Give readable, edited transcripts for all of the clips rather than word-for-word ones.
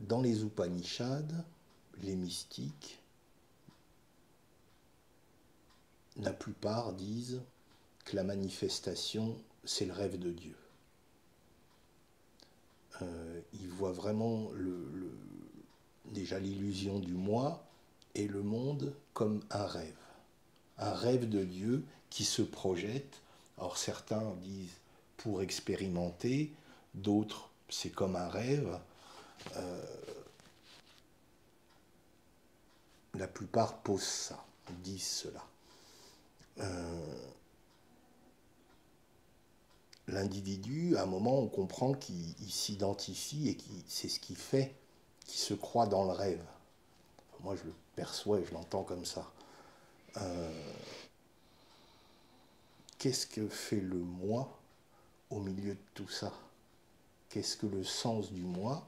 dans les Upanishads, les mystiques, la plupart disent que la manifestation, c'est le rêve de Dieu. Ils voient vraiment déjà l'illusion du moi et le monde comme un rêve de Dieu qui se projette. Alors certains disent pour expérimenter, d'autres c'est comme un rêve. La plupart posent ça, disent cela. L'individu, à un moment, on comprend qu'il s'identifie et c'est ce qui fait qu'il se croit dans le rêve. Moi, je le perçois et je l'entends comme ça. Qu'est-ce que fait le moi au milieu de tout ça? Qu'est-ce que le sens du moi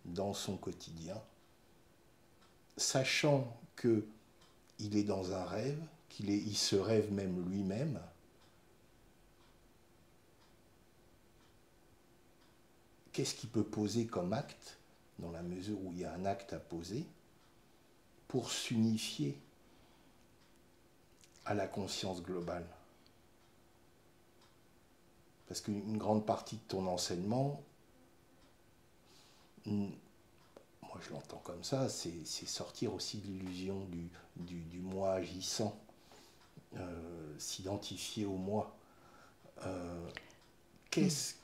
dans son quotidien? Sachant qu'il est dans un rêve, il se rêve même lui-même, qu'est-ce qu'il peut poser comme acte, dans la mesure où il y a un acte à poser, pour s'unifier à la conscience globale? Parce qu'une grande partie de ton enseignement, moi je l'entends comme ça, c'est sortir aussi de l'illusion du moi agissant, s'identifier au moi. Qu'est-ce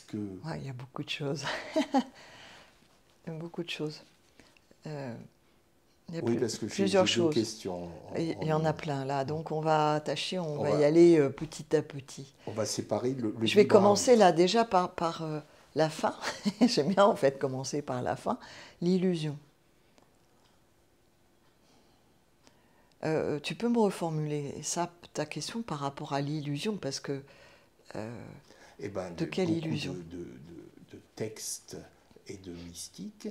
que... Ouais, il y a beaucoup de choses. Il y a beaucoup de choses. Il y a oui, parce que plusieurs j'ai deux choses. questions. Il y en a plein là, donc on va tâcher, on va y va aller petit à petit. On va séparer le Je vais libre commencer arbitre. là déjà par la fin. J'aime bien en fait commencer par la fin. L'illusion. Tu peux me reformuler ça, ta question par rapport à l'illusion, parce que de quelle illusion? De textes et de mystiques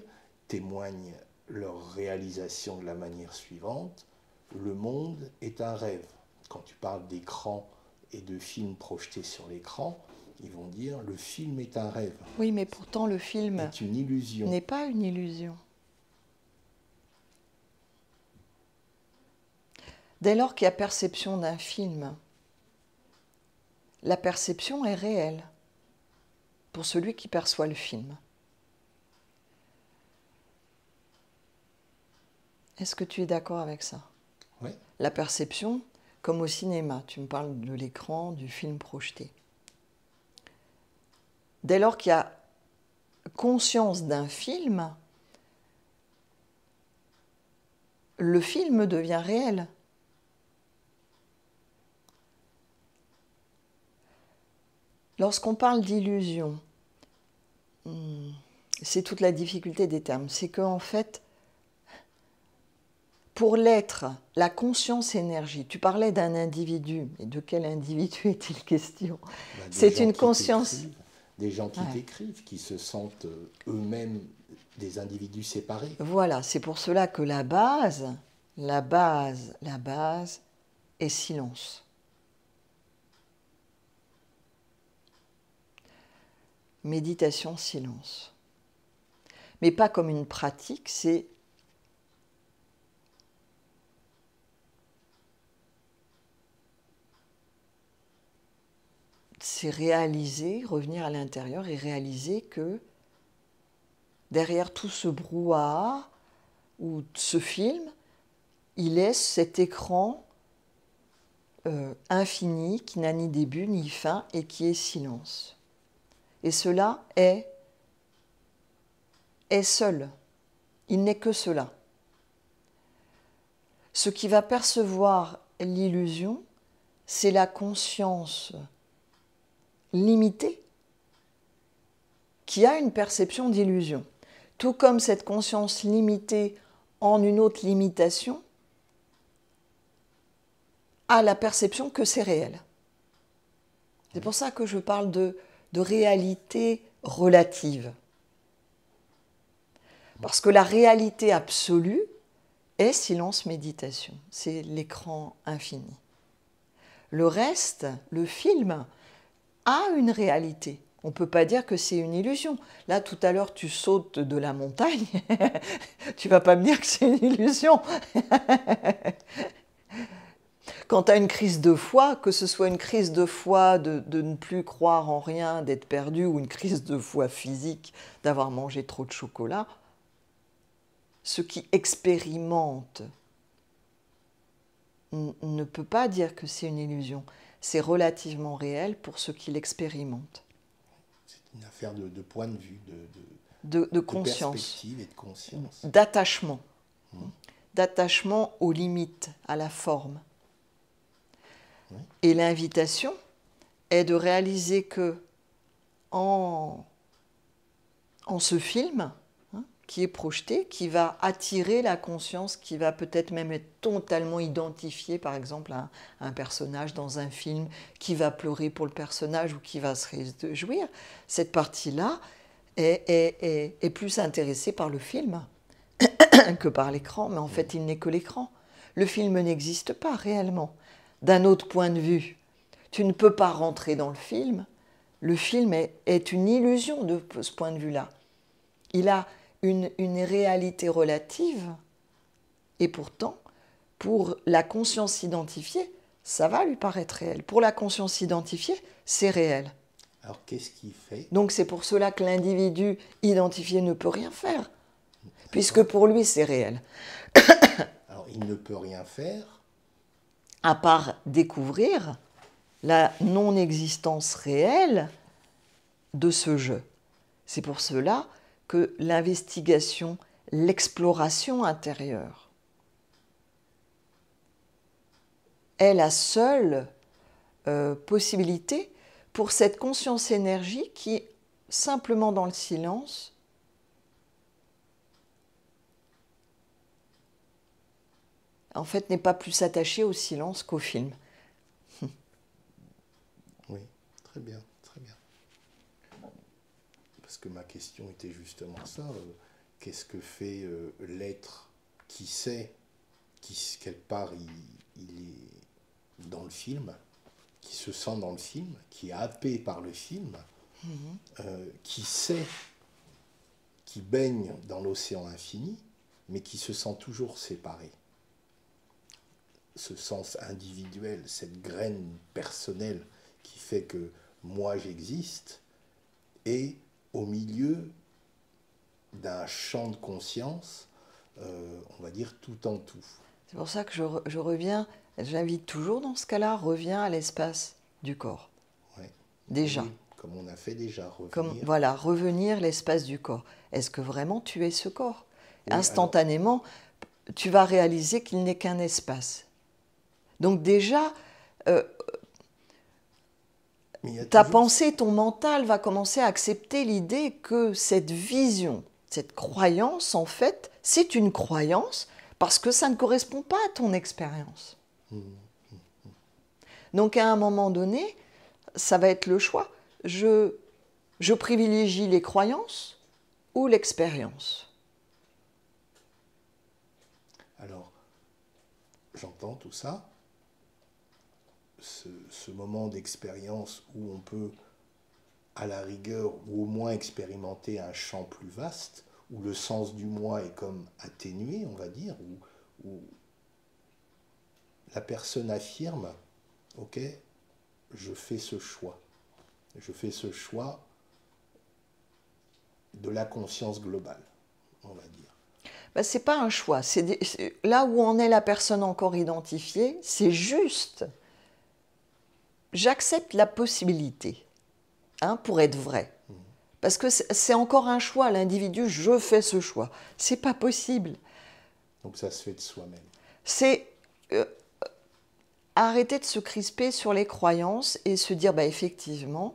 témoignent leur réalisation de la manière suivante: le monde est un rêve. Quand tu parles d'écran et de films projetés sur l'écran, ils vont dire le film est un rêve. Oui, mais pourtant le film est une illusion. N'est pas une illusion. Dès lors qu'il y a perception d'un film, la perception est réelle pour celui qui perçoit le film. Est-ce que tu es d'accord avec ça? Oui. La perception, comme au cinéma, tu me parles de l'écran, du film projeté. Dès lors qu'il y a conscience d'un film, le film devient réel. Lorsqu'on parle d'illusion, c'est toute la difficulté des termes. C'est qu'en fait, pour l'être, la conscience énergie, tu parlais d'un individu, mais de quel individu est-il question? C'est une conscience... Des gens qui t'écrivent, qui se sentent eux-mêmes des individus séparés. Voilà, c'est pour cela que la base est silence. Méditation, silence. Mais pas comme une pratique, c'est réaliser, revenir à l'intérieur et réaliser que derrière tout ce brouhaha ou ce film, il est cet écran infini qui n'a ni début ni fin et qui est silence. Et cela est seul. Il n'est que cela. Ce qui va percevoir l'illusion, c'est la conscience limitée qui a une perception d'illusion. Tout comme cette conscience limitée en une autre limitation a la perception que c'est réel. C'est pour ça que je parle de réalité relative. Parce que la réalité absolue est silence méditation. C'est l'écran infini. Le reste, le film, a une réalité. On ne peut pas dire que c'est une illusion. Là, tout à l'heure, tu sautes de la montagne. Tu ne vas pas me dire que c'est une illusion. Quand tu as une crise de foi, que ce soit une crise de foi de ne plus croire en rien, d'être perdu, ou une crise de foi physique, d'avoir mangé trop de chocolat, ce qui expérimente ne peut pas dire que c'est une illusion. C'est relativement réel pour ceux qui l'expérimentent. C'est une affaire de point de vue, de conscience, perspective et de conscience. d'attachement. D'attachement aux limites, à la forme. Oui. Et l'invitation est de réaliser que en ce film, qui est projeté, qui va attirer la conscience, qui va peut-être même être totalement identifié, par exemple, à un personnage dans un film, qui va pleurer pour le personnage ou qui va se réjouir, cette partie-là est plus intéressée par le film que par l'écran, mais en fait, il n'est que l'écran. Le film n'existe pas réellement. D'un autre point de vue, tu ne peux pas rentrer dans le film. Le film est une illusion de ce point de vue-là. Il a une réalité relative, et pourtant, pour la conscience identifiée, ça va lui paraître réel. Pour la conscience identifiée, c'est réel. Alors, qu'est-ce qui fait? Donc, c'est pour cela que l'individu identifié ne peut rien faire, puisque pour lui, c'est réel. Alors, il ne peut rien faire à part découvrir la non-existence réelle de ce jeu. C'est pour cela que l'investigation, l'exploration intérieure est la seule possibilité pour cette conscience énergie qui, simplement dans le silence, en fait, n'est pas plus attachée au silence qu'au film. Oui, très bien, très bien. Parce que ma question était justement ça. Qu'est-ce que fait l'être qui sait, qui quelque part il est dans le film, qui se sent dans le film, qui est happé par le film, qui sait, qui baigne dans l'océan infini, mais qui se sent toujours séparé. Ce sens individuel, cette graine personnelle qui fait que moi j'existe, est au milieu d'un champ de conscience, on va dire tout en tout. C'est pour ça que je reviens, j'invite toujours dans ce cas-là, reviens à l'espace du corps. Ouais. Déjà. Oui, comme on a fait déjà, revenir. Voilà, revenir l'espace du corps. Est-ce que vraiment tu es ce corps? Oui, instantanément, tu vas réaliser qu'il n'est qu'un espace. Donc déjà, ta pensée, ton mental va commencer à accepter l'idée que cette vision, cette croyance, en fait, c'est une croyance parce que ça ne correspond pas à ton expérience. Donc à un moment donné, ça va être le choix. Je privilégie les croyances ou l'expérience. Alors, j'entends tout ça. Ce moment d'expérience où on peut, à la rigueur, ou au moins expérimenter un champ plus vaste, où le sens du moi est comme atténué, on va dire, où la personne affirme, ok, je fais ce choix. Je fais ce choix de la conscience globale, on va dire. Ben, c'est pas un choix. Là où en est la personne encore identifiée, c'est juste. J'accepte la possibilité, pour être vrai. Parce que c'est encore un choix, l'individu, je fais ce choix. C'est pas possible. Donc ça se fait de soi-même. C'est arrêter de se crisper sur les croyances et se dire, effectivement,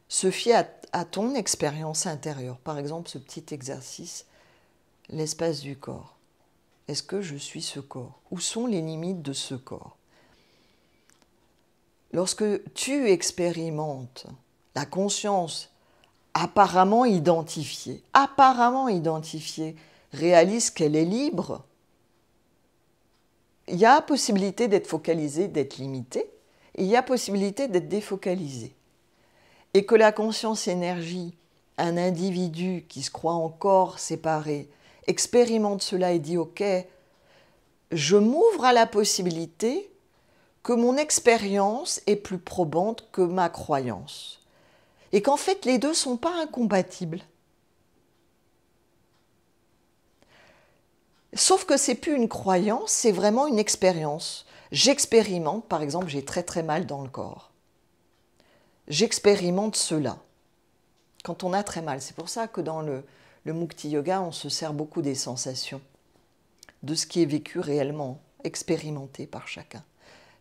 se fier à ton expérience intérieure. Par exemple, ce petit exercice, l'espace du corps. Est-ce que je suis ce corps? Où sont les limites de ce corps? Lorsque tu expérimentes la conscience apparemment identifiée, réalise qu'elle est libre, il y a possibilité d'être focalisé, d'être limité, et il y a possibilité d'être défocalisé. et que la conscience énergie, un individu qui se croit encore séparé, expérimente cela et dit « Ok, je m'ouvre à la possibilité que mon expérience est plus probante que ma croyance. » Et qu'en fait, les deux ne sont pas incompatibles. Sauf que ce n'est plus une croyance, c'est vraiment une expérience. J'expérimente, par exemple, j'ai très très mal dans le corps. J'expérimente cela quand on a très mal. C'est pour ça que dans le Mukti Yoga, on se sert beaucoup des sensations, de ce qui est vécu réellement, expérimenté par chacun.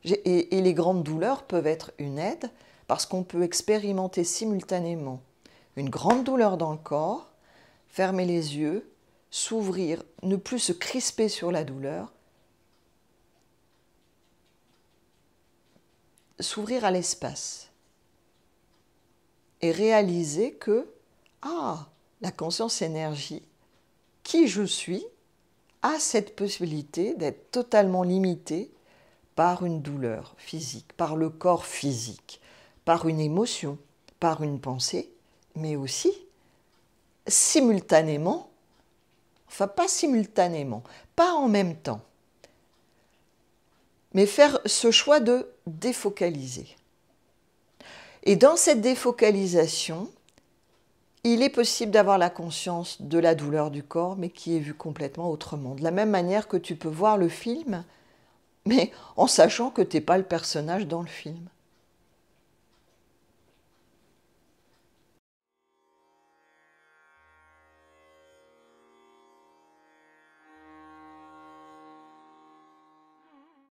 Et les grandes douleurs peuvent être une aide parce qu'on peut expérimenter simultanément une grande douleur dans le corps, fermer les yeux, s'ouvrir, ne plus se crisper sur la douleur, s'ouvrir à l'espace et réaliser que, la conscience énergie, qui je suis, a cette possibilité d'être totalement limitée par une douleur physique, par le corps physique, par une émotion, par une pensée, mais aussi simultanément, enfin pas simultanément, pas en même temps, mais faire ce choix de défocaliser. Et dans cette défocalisation, il est possible d'avoir la conscience de la douleur du corps, mais qui est vue complètement autrement. De la même manière que tu peux voir le film, mais en sachant que tu n'es pas le personnage dans le film.